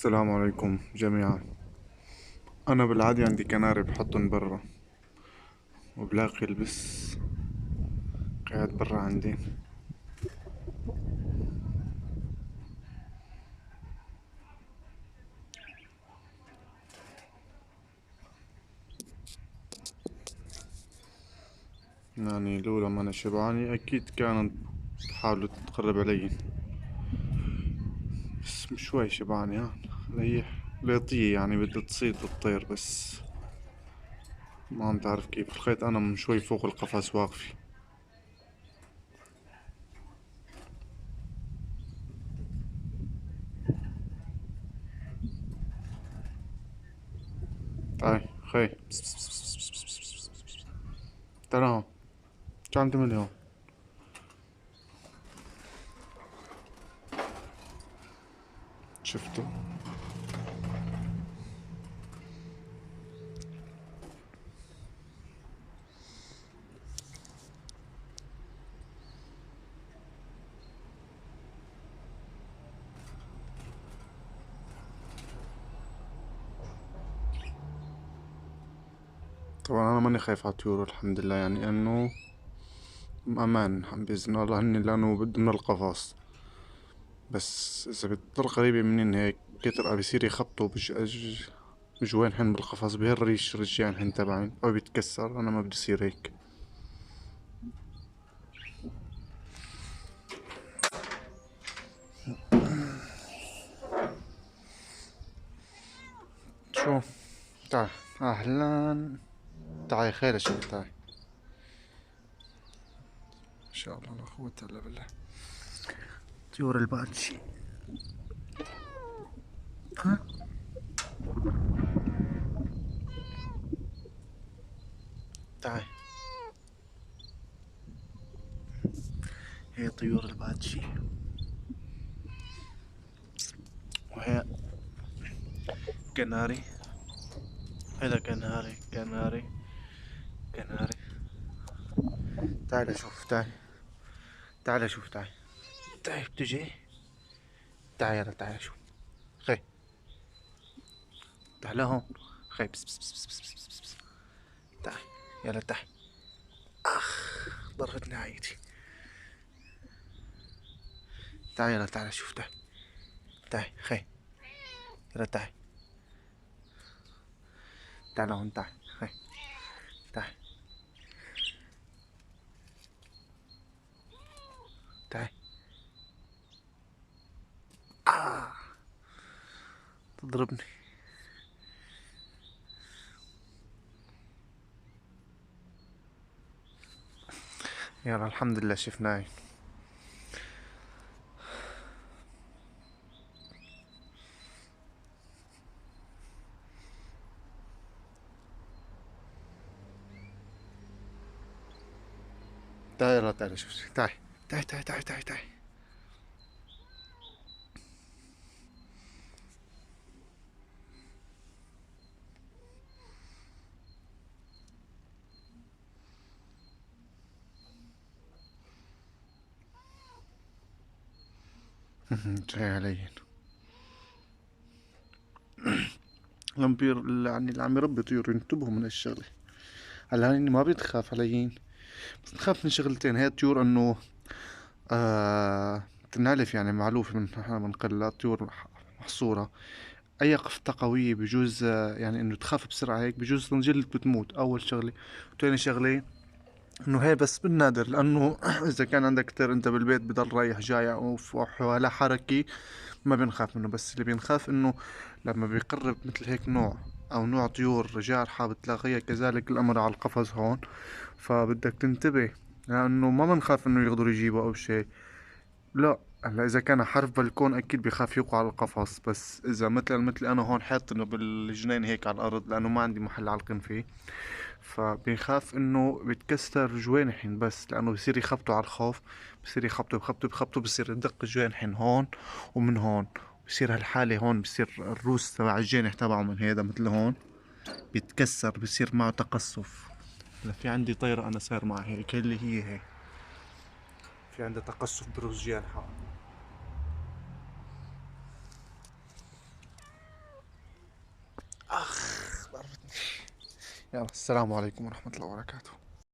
السلام عليكم جميعا. أنا بالعادة عندي كناري بحطن برا، وبلاقي البس قاعد برا عندي. يعني لولا ما أنا شبعاني أكيد كانت تحاولوا تقرب علي، بس شوي شبعاني. ها هي ليطية يعني بدها تصيد وتطير، بس ما عم تعرف كيف الخيط. أنا من شوي فوق القفص واقفة. تعال خي، تعال هون. شو عم تعمل هون؟ شفته؟ طبعا أنا ماني خايف على الطيور الحمد لله، يعني إنه أمان بإذن الله هني، لأنه بده من القفص. بس إذا بتضل قريبة منين هيك كتر بصير يخبطوا بجوانحن بالقفص، بهالريش رجعانحن تبعين أو بيتكسر. أنا ما بدي يصير هيك. شو؟ تعال. أهلا. تعال خير يا شباب، تعال. إن شاء الله لا قوة إلا بالله. طيور الباتشي. ها؟ تعال. هي طيور الباتشي، وهي كناري. هذا كناري كناري كناري. تعال شوف، تعال. تعال شوف، تعال. تعال بتجي. تعال يلا، تعال شوف. خي. تعال هون. خي، بس بس بس بس بس بس بس بس. تعال. يلا تعال. ضربتني عيتي. تعال يلا، تعال شوف، تعال. تعال خي. يلا تعال. تعال هون، تعال خي. تعال. تعال. تضربني. يلا الحمد لله شفناي. تعال يلا، تعال شوف، تعال. تعال تعال تعال تعال تعال. جاي علي. يعني اللي عم يربي طيور ينتبهوا من الشغلة. هلا هني ما بيتخاف عليين، بس نخاف من شغلتين. هي الطيور انه تنعلف، يعني معلوفة من قلة طيور محصورة. اي قفطة قوية بجوز يعني انه تخاف بسرعة هيك بجوز تنجلد بتموت اول شغلة. وتاني شغلة انه هي بس بالنادر، لانه اذا كان عندك كتير انت بالبيت بضل رايح جاي ولا حركة ما بنخاف منه. بس اللي بنخاف انه لما بيقرب مثل هيك نوع او نوع طيور جارحة بتلاقيها كذلك الامر على القفص هون. فبدك تنتبه، لانه ما بنخاف انه يقدروا يجيبوا او شيء. لا. هلا اذا كان حرف بلكون اكيد بخاف يوقع على القفص، بس اذا مثل انا هون حاطنه بالجنين هيك على الارض لانه ما عندي محل علقن فيه، فبيخاف انه بيتكسر جوانحين، بس لانه بصير يخبطوا على الخوف. بصير يخبطوا بخبطوا بخبطوا، بصير يدق جوانحين هون ومن هون. بصير هالحالة هون بصير الروس تبع الجانح تبعه من هيدا مثل هون بيتكسر، بصير معه تقصف. هلا في عندي طيرة انا صاير معها هيك اللي هي هي، في عندها تقصف بروس جانحها. يلا السلام عليكم ورحمة الله وبركاته.